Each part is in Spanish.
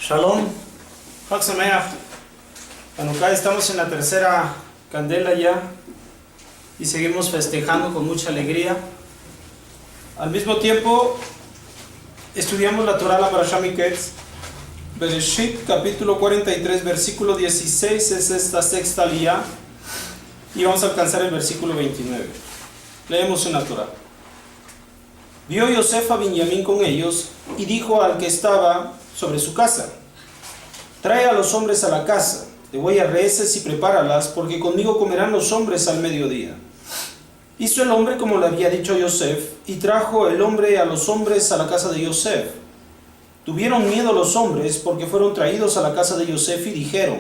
Shalom, Chag Sameach. Hanukkah, estamos en la tercera candela ya y seguimos festejando con mucha alegría. Al mismo tiempo, estudiamos la Torah, la Parashá Miketz. Bereshit, capítulo 43, versículo 16, es esta sexta aliyá, y vamos a alcanzar el versículo 29. Leemos en la Torah. Vio Yosef a Binyamin con ellos y dijo al que estaba sobre su casa: trae a los hombres a la casa, degüella reses y prepáralas, porque conmigo comerán los hombres al mediodía. Hizo el hombre como le había dicho Yosef, y trajo el hombre a los hombres a la casa de Yosef. Tuvieron miedo los hombres, porque fueron traídos a la casa de Yosef, y dijeron: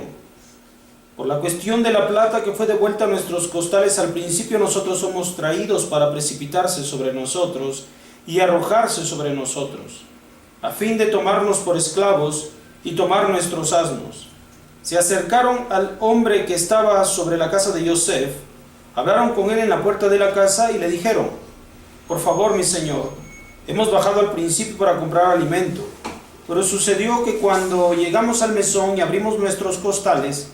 por la cuestión de la plata que fue devuelta a nuestros costales al principio, nosotros somos traídos para precipitarse sobre nosotros y arrojarse sobre nosotros, a fin de tomarnos por esclavos y tomar nuestros asnos. Se acercaron al hombre que estaba sobre la casa de Yosef, hablaron con él en la puerta de la casa y le dijeron: por favor, mi señor, hemos bajado al principio para comprar alimento, pero sucedió que cuando llegamos al mesón y abrimos nuestros costales,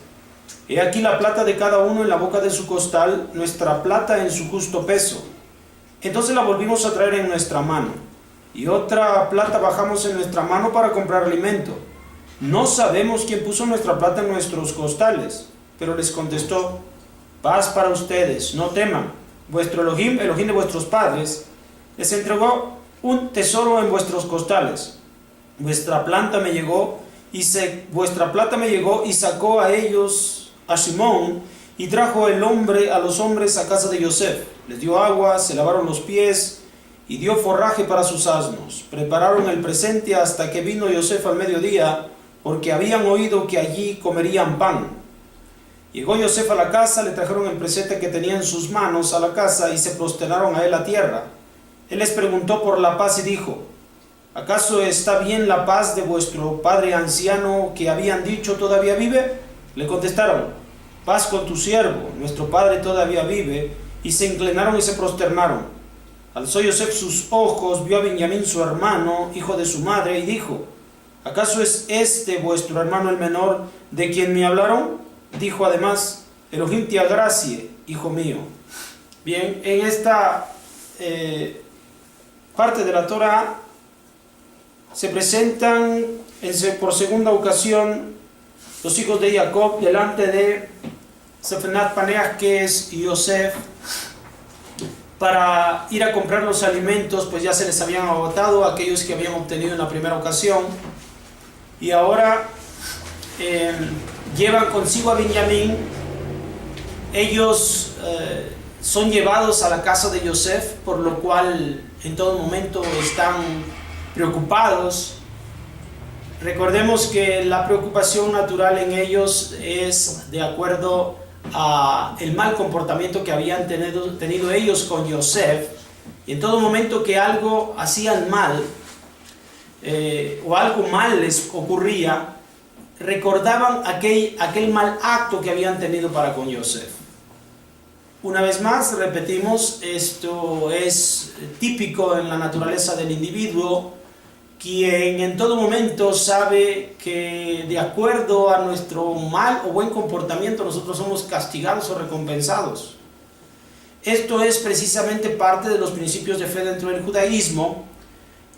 he aquí la plata de cada uno en la boca de su costal, nuestra plata en su justo peso. Entonces la volvimos a traer en nuestra mano, y otra plata bajamos en nuestra mano para comprar alimento. No sabemos quién puso nuestra plata en nuestros costales. Pero les contestó: paz para ustedes, no teman. Vuestro Elohim, Elohim de vuestros padres, les entregó un tesoro en vuestros costales. Vuestra plata me llegó y sacó a ellos a Shimón, y trajo el hombre a los hombres a casa de Yosef. Les dio agua, se lavaron los pies y dio forraje para sus asnos. Prepararon el presente hasta que vino Yosef al mediodía, porque habían oído que allí comerían pan. Llegó Yosef a la casa, le trajeron el presente que tenía en sus manos a la casa y se prosternaron a él a tierra. Él les preguntó por la paz y dijo: ¿acaso está bien la paz de vuestro padre anciano que habían dicho todavía vive? Le contestaron: paz con tu siervo, nuestro padre todavía vive. Y se inclinaron y se prosternaron. Alzó Yosef sus ojos, vio a Binyamin su hermano, hijo de su madre, y dijo: ¿acaso es este vuestro hermano el menor de quien me hablaron? Dijo además: Elohim te agracie, hijo mío. Bien, en esta parte de la Torah se presentan por segunda ocasión los hijos de Jacob delante de Sefenat Paneach, que es Yosef, para ir a comprar los alimentos, pues ya se les habían agotado aquellos que habían obtenido en la primera ocasión, y ahora llevan consigo a Binyamin. Ellos son llevados a la casa de Yosef, por lo cual en todo momento están preocupados. Recordemos que la preocupación natural en ellos es de acuerdo a el mal comportamiento que habían tenido ellos con Yosef, y en todo momento que algo hacían mal o algo mal les ocurría, recordaban aquel mal acto que habían tenido para con Yosef. Una vez más, repetimos, esto es típico en la naturaleza del individuo, quien en todo momento sabe que de acuerdo a nuestro mal o buen comportamiento nosotros somos castigados o recompensados. Esto es precisamente parte de los principios de fe dentro del judaísmo,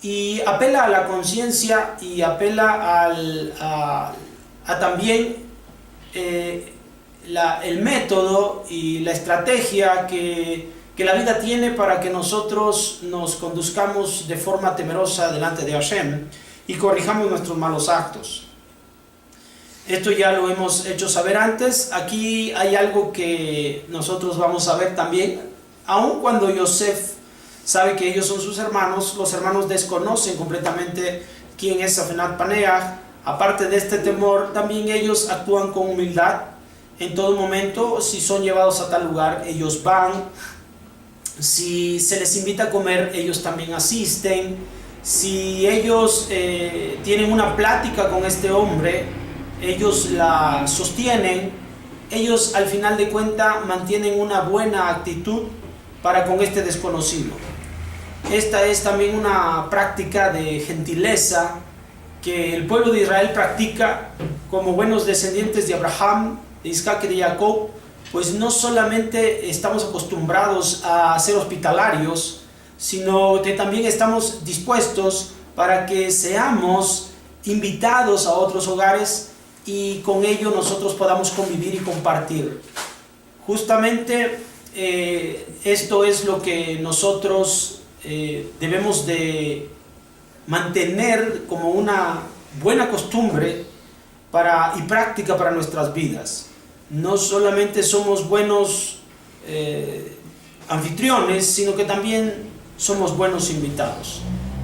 y apela a la conciencia y apela a también el método y la estrategia que la vida tiene para que nosotros nos conduzcamos de forma temerosa delante de Hashem y corrijamos nuestros malos actos. Esto ya lo hemos hecho saber antes. Aquí hay algo que nosotros vamos a ver también. Aun cuando Yosef sabe que ellos son sus hermanos, los hermanos desconocen completamente quién es Sefenat Paneach. Aparte de este temor, también ellos actúan con humildad. En todo momento, si son llevados a tal lugar, ellos van. Si se les invita a comer, ellos también asisten. Si ellos tienen una plática con este hombre, ellos la sostienen. Ellos al final de cuentas mantienen una buena actitud para con este desconocido. Esta es también una práctica de gentileza que el pueblo de Israel practica como buenos descendientes de Abraham, de Isaac y de Jacob, pues no solamente estamos acostumbrados a ser hospitalarios, sino que también estamos dispuestos para que seamos invitados a otros hogares y con ello nosotros podamos convivir y compartir. Justamente esto es lo que nosotros debemos de mantener como una buena costumbre y práctica para nuestras vidas. No solamente somos buenos anfitriones, sino que también somos buenos invitados.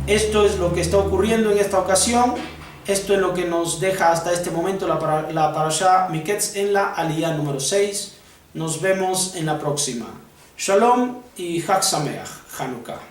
Esto es lo que está ocurriendo en esta ocasión. Esto es lo que nos deja hasta este momento la parashá Miketz en la aliyá número 6. Nos vemos en la próxima. Shalom y Chag Sameach, Hanukkah.